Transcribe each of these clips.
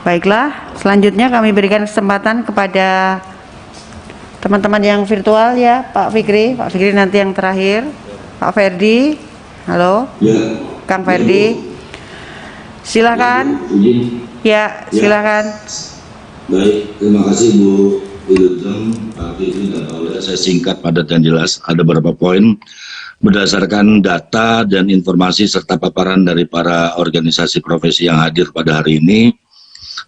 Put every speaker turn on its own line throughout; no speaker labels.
Baiklah, selanjutnya kami berikan kesempatan kepada teman-teman yang virtual ya, Pak Fikri. Pak Fikri nanti yang terakhir. Pak Ferdi, halo.
Ya.
Kang Ferdi, silakan. Ya, silakan.
Baik, terima kasih Bu Wilujeng, Pak Fikri dan Pak Uda. Saya singkat, padat dan jelas. Ada beberapa poin berdasarkan data dan informasi serta paparan dari para organisasi profesi yang hadir pada hari ini.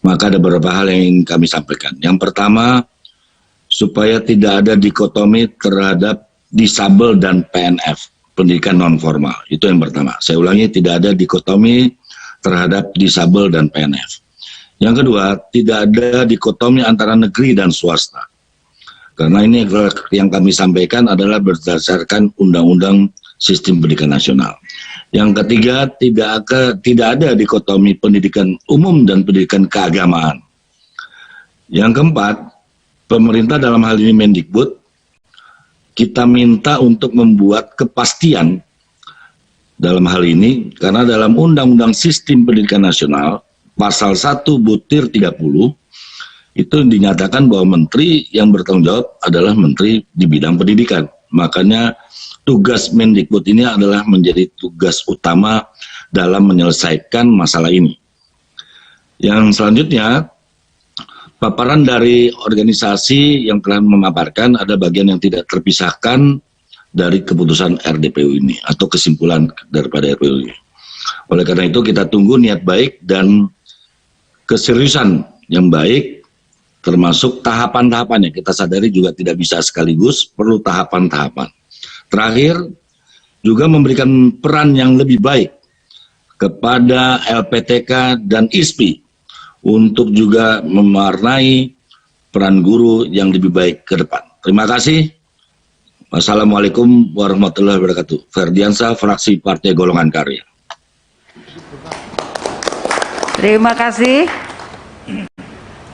Maka ada beberapa hal yang ingin kami sampaikan. Yang pertama, supaya tidak ada dikotomi terhadap disabel dan PNF, pendidikan non formal. Itu yang pertama. Saya ulangi, tidak ada dikotomi terhadap disabel dan PNF. Yang kedua, tidak ada dikotomi antara negeri dan swasta. Karena ini yang kami sampaikan adalah berdasarkan Undang-Undang Sistem Pendidikan Nasional. Yang ketiga, tidak ada dikotomi pendidikan umum dan pendidikan keagamaan. Yang keempat, pemerintah dalam hal ini Mendikbud, kita minta untuk membuat kepastian dalam hal ini, karena dalam Undang-Undang Sistem Pendidikan Nasional, Pasal 1/30, itu dinyatakan bahwa menteri yang bertanggung jawab adalah menteri di bidang pendidikan. Makanya tugas Mendikbud ini adalah menjadi tugas utama dalam menyelesaikan masalah ini. Yang selanjutnya, paparan dari organisasi yang telah memaparkan ada bagian yang tidak terpisahkan dari keputusan RDPU ini atau kesimpulan daripada RDPU ini. Oleh karena itu kita tunggu niat baik dan keseriusan yang baik, termasuk tahapan-tahapannya. Kita sadari juga tidak bisa sekaligus, perlu tahapan-tahapan. Terakhir, juga memberikan peran yang lebih baik kepada LPTK dan ISPI untuk juga mewarnai peran guru yang lebih baik ke depan. Terima kasih. Wassalamualaikum warahmatullahi wabarakatuh. Ferdiansa, fraksi Partai Golongan Karya.
Terima kasih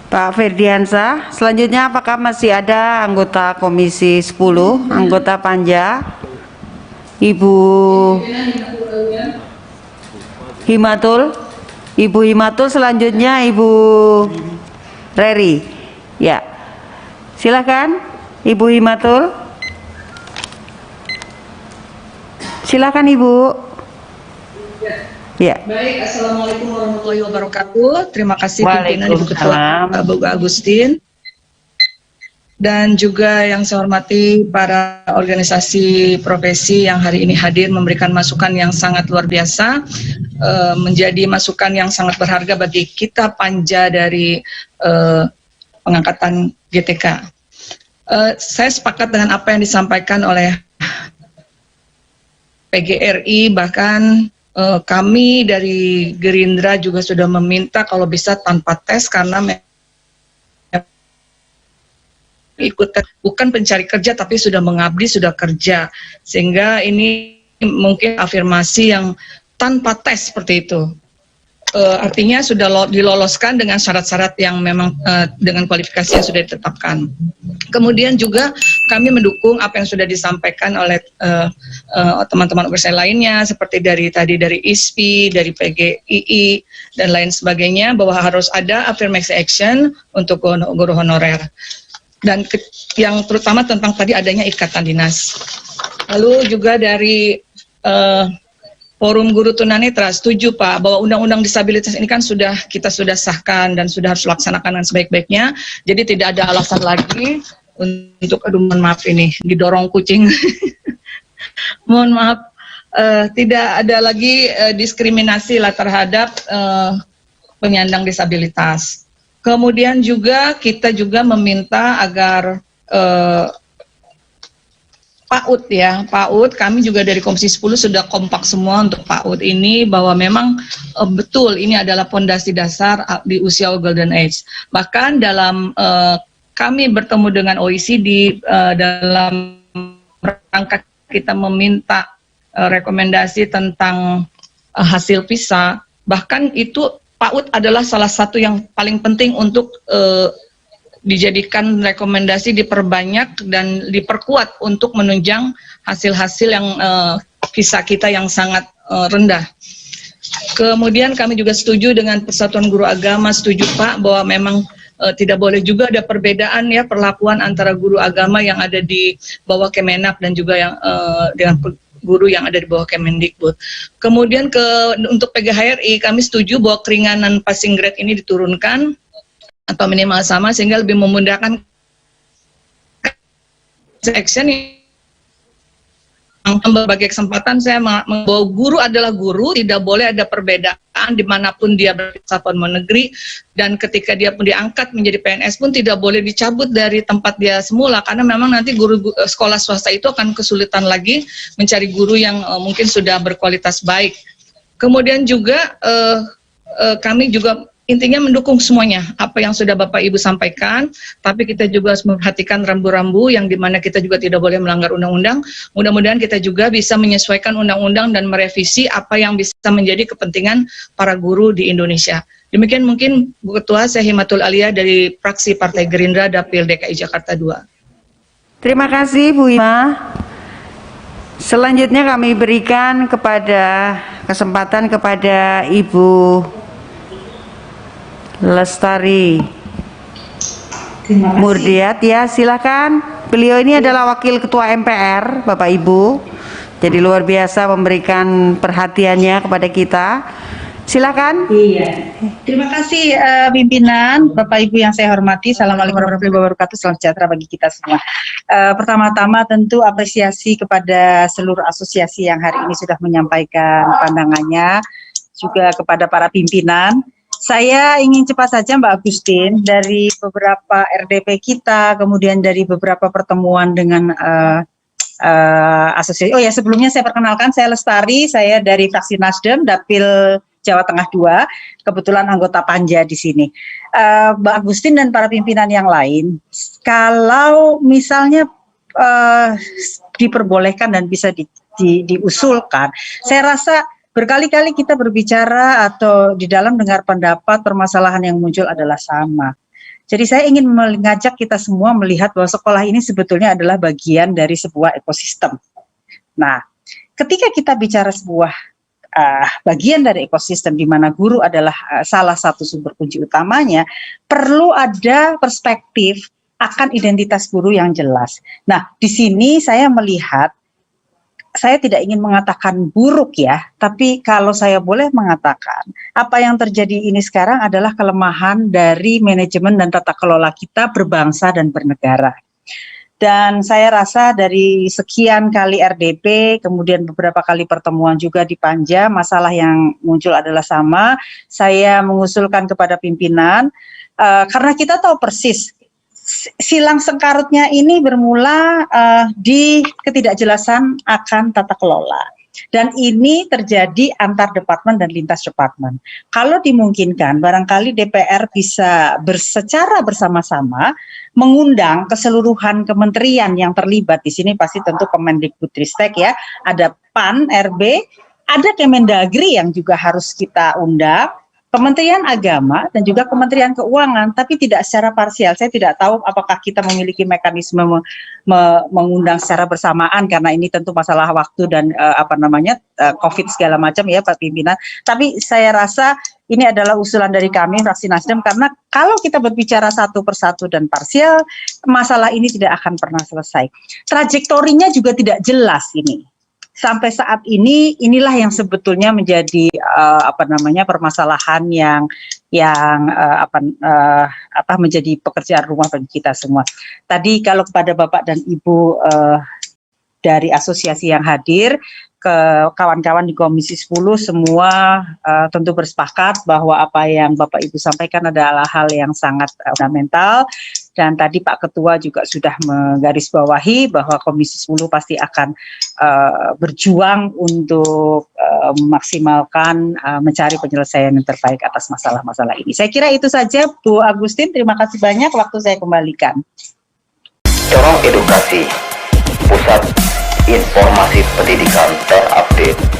Pak Ferdiansa. Selanjutnya apakah masih ada anggota Komisi 10, anggota Panja? Ibu Himatul. Ibu Himatul, selanjutnya Ibu Reri. Ya. Silakan Ibu Himatul. Silakan Ibu. Ya.
Baik, Assalamualaikum warahmatullahi wabarakatuh. Terima kasih pimpinan Ibu Ketua Bapak Agustin. Dan juga yang saya hormati para organisasi profesi yang hari ini hadir memberikan masukan yang sangat luar biasa, menjadi masukan yang sangat berharga bagi kita panja dari pengangkatan GTK. Saya sepakat dengan apa yang disampaikan oleh PGRI, bahkan kami dari Gerindra juga sudah meminta kalau bisa tanpa tes, karena ikut bukan pencari kerja tapi sudah mengabdi, sudah kerja, sehingga ini mungkin afirmasi yang tanpa tes seperti itu. Artinya sudah diloloskan dengan syarat-syarat yang memang dengan kualifikasi yang sudah ditetapkan. Kemudian juga kami mendukung apa yang sudah disampaikan oleh teman-teman organisasi lainnya, seperti dari ISPI, dari PGII dan lain sebagainya, bahwa harus ada affirmative action untuk guru honorer, dan yang terutama tentang tadi adanya ikatan dinas. Lalu juga dari Forum Guru Tunanetra, setuju Pak, bahwa Undang-Undang Disabilitas ini kan kita sudah sahkan dan sudah harus laksanakan dengan sebaik-baiknya. Jadi tidak ada alasan lagi untuk, aduh mohon maaf ini, didorong kucing. Mohon maaf, tidak ada lagi diskriminasi lah terhadap penyandang disabilitas. Kemudian juga kita juga meminta agar PAUD ya, PAUD kami juga dari Komisi 10 sudah kompak semua untuk PAUD ini, bahwa memang betul ini adalah pondasi dasar di usia Golden Age. Bahkan dalam kami bertemu dengan OECD dalam rangka kita meminta rekomendasi tentang hasil PISA, bahkan itu PAUD adalah salah satu yang paling penting untuk dijadikan rekomendasi, diperbanyak dan diperkuat untuk menunjang hasil-hasil yang PISA kita yang sangat rendah. Kemudian kami juga setuju dengan Persatuan Guru Agama, setuju Pak bahwa memang tidak boleh juga ada perbedaan ya perlakuan antara guru agama yang ada di bawah Kemenak dan juga yang dengan guru yang ada di bawah Kemendikbud. Kemudian untuk PGHRI kami setuju bahwa keringanan passing grade ini diturunkan atau minimal sama sehingga lebih memudahkan action. Berbagai kesempatan saya bahwa guru adalah guru, tidak boleh ada perbedaan dimanapun dia bersatuan negeri, dan ketika dia pun diangkat menjadi PNS pun tidak boleh dicabut dari tempat dia semula, karena memang nanti guru sekolah swasta itu akan kesulitan lagi mencari guru yang mungkin sudah berkualitas baik. Kemudian juga kami juga intinya mendukung semuanya apa yang sudah Bapak Ibu sampaikan, tapi kita juga harus memperhatikan rambu-rambu yang dimana kita juga tidak boleh melanggar undang-undang. Mudah-mudahan kita juga bisa menyesuaikan undang-undang dan merevisi apa yang bisa menjadi kepentingan para guru di Indonesia. Demikian mungkin Bu Ketua, saya Himatul Alia dari fraksi Partai Gerindra Dapil DKI Jakarta 2.
Terima kasih Bu Ima. Selanjutnya kami berikan kesempatan kepada Ibu Lestari Murdiat, ya silakan. Beliau ini adalah Wakil Ketua MPR, Bapak Ibu. Jadi luar biasa memberikan perhatiannya kepada kita. Silakan.
Iya. Terima kasih pimpinan, Bapak Ibu yang saya hormati. Assalamualaikum warahmatullahi wabarakatuh. Salam sejahtera bagi kita semua. Pertama-tama tentu apresiasi kepada seluruh asosiasi yang hari ini sudah menyampaikan pandangannya, juga kepada para pimpinan. Saya ingin cepat saja Mbak Agustin, dari beberapa RDP kita, kemudian dari beberapa pertemuan dengan asosiasi. Oh ya, sebelumnya saya perkenalkan, saya Lestari, saya dari fraksi Nasdem, Dapil Jawa Tengah 2, kebetulan anggota Panja di sini. Mbak Agustin dan para pimpinan yang lain, kalau misalnya diperbolehkan dan bisa diusulkan, saya rasa berkali-kali kita berbicara atau di dalam dengar pendapat, permasalahan yang muncul adalah sama. Jadi saya ingin mengajak kita semua melihat bahwa sekolah ini sebetulnya adalah bagian dari sebuah ekosistem. Nah, ketika kita bicara sebuah bagian dari ekosistem di mana guru adalah salah satu sumber kunci utamanya, perlu ada perspektif akan identitas guru yang jelas. Nah, di sini saya melihat, saya tidak ingin mengatakan buruk ya, tapi kalau saya boleh mengatakan, apa yang terjadi ini sekarang adalah kelemahan dari manajemen dan tata kelola kita berbangsa dan bernegara. Dan saya rasa dari sekian kali RDP, kemudian beberapa kali pertemuan juga di Panja, masalah yang muncul adalah sama. Saya mengusulkan kepada pimpinan, karena kita tahu persis, silang sengkarutnya ini bermula di ketidakjelasan akan tata kelola. Dan ini terjadi antar departemen dan lintas departemen. Kalau dimungkinkan, barangkali DPR bisa secara bersama-sama mengundang keseluruhan kementerian yang terlibat di sini, pasti tentu Kemendikbudristek ya, ada PAN, RB, ada Kemendagri yang juga harus kita undang, Kementerian Agama dan juga Kementerian Keuangan, tapi tidak secara parsial. Saya tidak tahu apakah kita memiliki mekanisme mengundang secara bersamaan, karena ini tentu masalah waktu dan COVID segala macam ya Pak Pimpinan. Tapi saya rasa ini adalah usulan dari kami fraksi Nasdem, karena kalau kita berbicara satu persatu dan parsial, masalah ini tidak akan pernah selesai. Trajektorinya juga tidak jelas ini. Sampai saat ini, inilah yang sebetulnya menjadi permasalahan yang menjadi pekerjaan rumah bagi kita semua. Tadi kalau kepada Bapak dan Ibu dari asosiasi yang hadir, ke kawan-kawan di Komisi 10 semua tentu bersepakat bahwa apa yang Bapak Ibu sampaikan adalah hal yang sangat fundamental, dan tadi Pak Ketua juga sudah menggarisbawahi bahwa Komisi 10 pasti akan berjuang untuk memaksimalkan mencari penyelesaian yang terbaik atas masalah-masalah ini. Saya kira itu saja Bu Agustin, terima kasih banyak, waktu saya kembalikan.
Corong Edukasi, Pusat Informasi Pendidikan terupdate.